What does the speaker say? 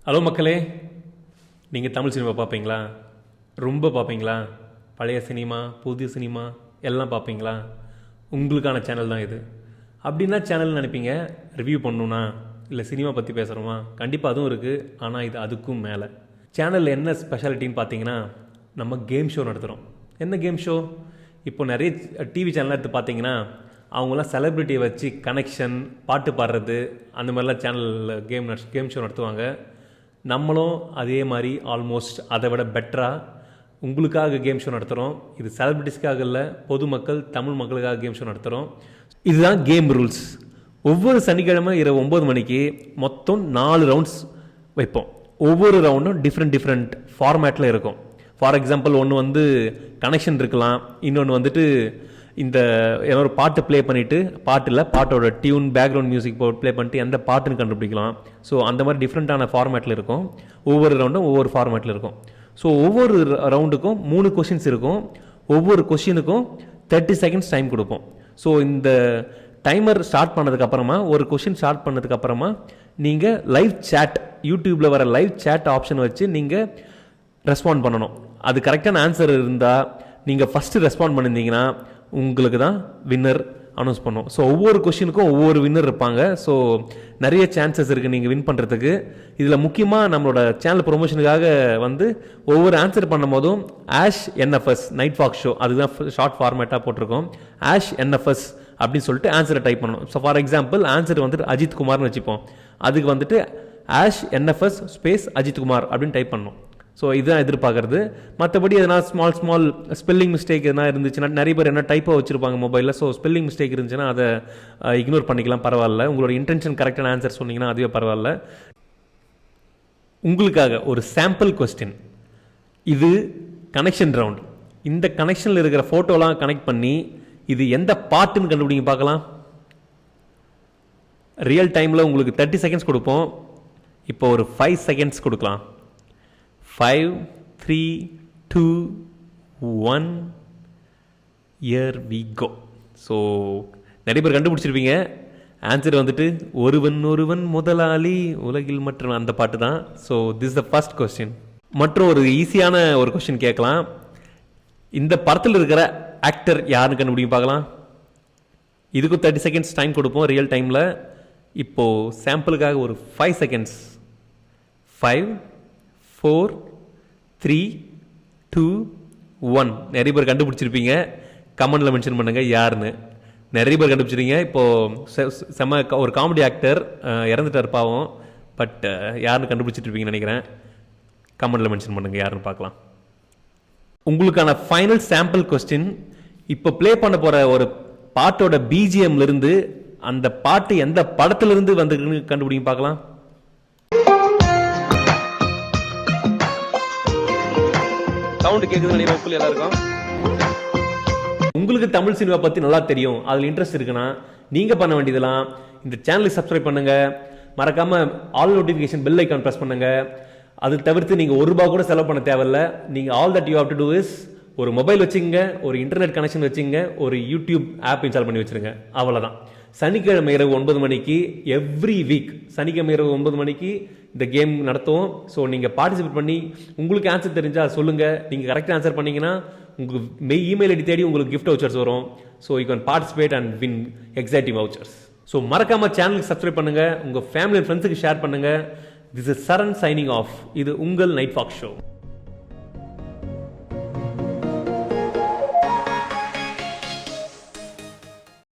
Hello மக்களே, நீங்கள் Tamil cinema பார்ப்பீங்களா? ரொம்ப பார்ப்பீங்களா? பழைய சினிமா, புதிய சினிமா எல்லாம் பார்ப்பீங்களா? உங்களுக்கான சேனல் தான் இது. அப்படின்னா சேனல் நினைப்பீங்க, ரிவ்யூ பண்ணணுன்னா இல்லை சினிமா பற்றி பேசுகிறோமா? கண்டிப்பாக அதுவும் இருக்குது. ஆனால் இது அதுக்கும் மேலே. சேனலில் என்ன ஸ்பெஷாலிட்டின்னு பார்த்தீங்கன்னா, நம்ம கேம் ஷோ நடத்துகிறோம். என்ன கேம் ஷோ? இப்போ நிறைய டிவி சேனல் எடுத்து பார்த்தீங்கன்னா, அவங்களாம் செலிப்ரிட்டியை வச்சு கனெக்ஷன், பாட்டு பாடுறது, அந்த மாதிரிலாம் சேனலில் கேம் ஷோ நடத்துவாங்க. நம்மளும் அதே மாதிரி ஆல்மோஸ்ட் அதை விட பெட்டராக உங்களுக்காக கேம் ஷோ நடத்துகிறோம். இது செலிபிரிட்டிஸ்க்காக இல்லை, பொதுமக்கள் தமிழ் மக்களுக்காக கேம் ஷோ நடத்துகிறோம். இதுதான் கேம் ரூல்ஸ். ஒவ்வொரு சனிக்கிழமை இரவு 9 மணிக்கு மொத்தம் 4 ரவுண்ட்ஸ் வைப்போம். ஒவ்வொரு ரவுண்டும் டிஃப்ரெண்ட் ஃபார்மேட்டில் இருக்கும். ஃபார் எக்ஸாம்பிள், ஒன்று வந்து கனெக்ஷன் இருக்கலாம், இன்னொன்று வந்துட்டு இந்த ஏதோ ஒரு பாட்டு ப்ளே பண்ணிவிட்டு, பாட்டோட டியூன், பேக்ரவுண்ட் மியூசிக் ப்ளே பண்ணிட்டு எந்த பாட்டுன்னு கண்டுபிடிக்கலாம். ஸோ அந்த மாதிரி டிஃப்ரெண்ட்டான ஃபார்மேட்டில் இருக்கும். ஒவ்வொரு ரவுண்டும் ஒவ்வொரு ஃபார்மேட்டில் இருக்கும். ஸோ ஒவ்வொரு ரவுண்டுக்கும் 3 கொஷின்ஸ் இருக்கும். ஒவ்வொரு கொஷினுக்கும் 30 செகண்ட்ஸ் டைம் கொடுப்போம். ஸோ இந்த டைமர் ஸ்டார்ட் பண்ணதுக்கப்புறமா, ஒரு கொஷின் ஸ்டார்ட் பண்ணதுக்கப்புறமா நீங்கள் லைவ் சேட், யூடியூப்பில் வர லைவ் சேட் ஆப்ஷன் வச்சு நீங்கள் ரெஸ்பாண்ட் பண்ணணும். அது கரெக்டான ஆன்சர் இருந்தால், நீங்கள் ஃபஸ்ட்டு ரெஸ்பாண்ட் பண்ணியிருந்தீங்கன்னா உங்களுக்கு தான் வின்னர் அனௌன்ஸ் பண்ணோம். ஸோ ஒவ்வொரு கொஷினுக்கும் ஒவ்வொரு வின்னர் இருப்பாங்க. ஸோ நிறைய சான்சஸ் இருக்குது நீங்கள் வின் பண்ணுறதுக்கு. இதில் முக்கியமாக நம்மளோட சேனல் ப்ரொமோஷனுக்காக வந்து ஒவ்வொரு ஆன்சர் பண்ணும் போதும் #NFS நைட் ஃபாக்ஸ் ஷோ, அதுதான் ஷார்ட் ஃபார்மேட்டாக போட்டிருக்கோம். #NFS அப்படின்னு சொல்லிட்டு ஆன்சரை டைப் பண்ணணும். ஸோ ஃபார் எக்ஸாம்பிள், ஆன்சர் வந்துட்டு அஜித் குமார்னு வச்சுப்போம். அதுக்கு வந்துட்டு #NFS ஸ்பேஸ் அஜித் குமார் அப்படின்னு டைப் பண்ணணும். ஸோ இதுதான் எதிர்பார்க்குறது. மற்றபடி எதனா ஸ்மால் ஸ்பெல்லிங் மிஸ்டேக் எதனா இருந்துச்சுன்னா, நிறைய பேர் என்ன டைப்பாக வச்சுருப்பாங்க மொபைலில். ஸோ ஸ்பெல்லிங் மிஸ்டேக் இருந்துச்சுன்னா அதை இக்னோர் பண்ணிக்கலாம், பரவாயில்ல. உங்களோட இன்டென்ஷன் கரெக்டான ஆன்சர் சொன்னீங்கன்னா அதுவே பரவாயில்ல. உங்களுக்காக ஒரு சாம்பிள் கொஸ்டின். இது கனெக்ஷன் ரவுண்ட். இந்த கனெக்ஷனில் இருக்கிற ஃபோட்டோலாம் கனெக்ட் பண்ணி இது எந்த பாட்டுன்னு கண்டுபிடிங்க பார்க்கலாம். ரியல் டைமில் உங்களுக்கு 30 செகண்ட்ஸ் கொடுப்போம். இப்போ ஒரு 5 செகண்ட்ஸ் கொடுக்கலாம். 5, 3, 2, 1, here we go. ஸோ நிறைய பேர் கண்டுபிடிச்சிருப்பீங்க. ஆன்சர் வந்துட்டு ஒருவன் முதலாளி உலகில் மற்ற அந்த பாட்டு தான். So this is the first question. மற்றும் ஒரு ஈஸியான ஒரு கொஸ்டின் கேட்கலாம். இந்த படத்தில் இருக்கிற ஆக்டர் யாருன்னு கண்டுபிடிக்க பார்க்கலாம். இதுக்கும் 30 செகண்ட்ஸ் டைம் கொடுப்போம் ரியல் டைமில். இப்போது சாம்பிளுக்காக ஒரு 5 செகண்ட்ஸ். 5, 4, 3, 2, 1. நிறைய பேர் கண்டுபிடிச்சிருப்பீங்க. கமெண்டில் மென்ஷன் பண்ணுங்கள் யாருன்னு. நிறைய பேர் கண்டுபிடிச்சிருங்க. இப்போது செம்ம ஒரு காமெடி ஆக்டர் இறந்துட்டார் பாவம். பட் யாருன்னு கண்டுபிடிச்சிட்டு இருப்பீங்கன்னு நினைக்கிறேன். கமெண்டில் மென்ஷன் பண்ணுங்கள் யாருன்னு பார்க்கலாம். உங்களுக்கான ஃபைனல் சாம்பிள் கொஸ்டின். இப்போ ப்ளே பண்ண போகிற ஒரு பாட்டோட பிஜிஎம்லேருந்து அந்த பாட்டு எந்த படத்துலேருந்து வந்துருக்குன்னு கண்டுபிடிங்க பார்க்கலாம். சவுண்ட் கேக்குது எல்லாருக்கும். உங்களுக்கு தமிழ் சினிமா பத்தி நல்லா தெரியும், அதுல இன்ட்ரெஸ்ட் இருக்குன்னா நீங்க பண்ண வேண்டியதெல்லாம் இந்த சேனலுக்கு சப்ஸ்கிரைப் பண்ணுங்க. மறக்காம all notification bell icon press பண்ணுங்க. அது தவிர்த்து நீங்க ₹1 கூட செலவு பண்ண தேவையில்ல. நீங்க all that you have to to is ஒரு மொபைல் வச்சுங்க, ஒரு இன்டர்நெட் கனெக்ஷன் வச்சுங்க, ஒரு யூடியூப் ஆப் இன்ஸ்டால் பண்ணி வச்சிருங்க. அவ்வளவுதான். சனிக்கிழமை இரவு 9 மணிக்கு எவ்ரி வீக் சனிக்கிழமை இரவு 9 மணிக்கு இந்த கேம் நடத்துவோம். ஸோ நீங்கள் பார்ட்டிசிபேட் பண்ணி உங்களுக்கு ஆன்சர் தெரிஞ்சால் சொல்லுங்கள். நீங்கள் கரெக்டாக ஆன்சர் பண்ணிங்கன்னா உங்களுக்கு இமெயில் ஐடி தேடி உங்களுக்கு கிஃப்ட் வவுச்சர்ஸ் வரும். So you can participate and win exciting vouchers. So மறக்காமல் சேனலுக்கு சப்ஸ்கிரைப் பண்ணுங்கள், உங்கள் ஃபேமிலி அண்ட் ஃப்ரெண்ட்ஸுக்கு ஷேர் பண்ணுங்கள். This is Charan signing off. இது உங்கள் நைட் ஃபாக்ஸ் ஷோ.